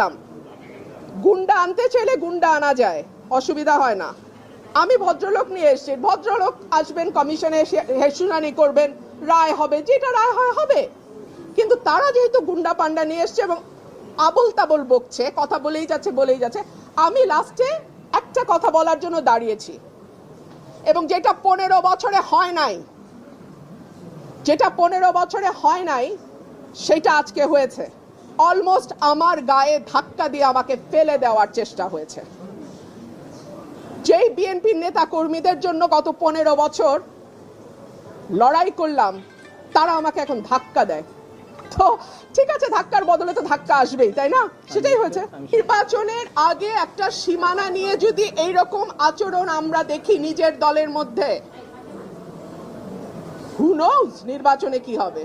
করতাম। গুন্ডা আনতে চাইলে গুন্ডা আনা যায়, অসুবিধা হয় না। আমি ভদ্রলোক নিয়ে এসেছি, ভদ্রলোক আসবেন, কমিশনে শুনানি করবেন, রায় হবে, যেটা রায় হয় হবে। কিন্তু তারা যেহেতু গুন্ডা পান্ডা নিয়ে এসছে এবং আবল তাবল বকছে, কথা বলেই যাচ্ছে, আমি লাস্টে একটা কথা বলার জন্য দাঁড়িয়েছি, এবং যেটা 15 বছরে হয় নাই সেটা আজকে হয়েছে। অলমোস্ট আমার গায়ে ধাক্কা দিয়ে আমাকে ফেলে দেওয়ার চেষ্টা হয়েছে। যেই বিএনপির নেতা কর্মীদের জন্য গত 15 বছর লড়াই করলাম, তারা আমাকে এখন ধাক্কা দেয়। তো ঠিক আছে, ধাক্কার বদলে তো ধাক্কা আসবেই, তাই না? সেটাই হয়েছে। নির্বাচনের আগে একটা সীমানা নিয়ে যদি এইরকম আচরণ আমরা দেখি নিজের দলের মধ্যে, হু নোজ নির্বাচনে কি হবে।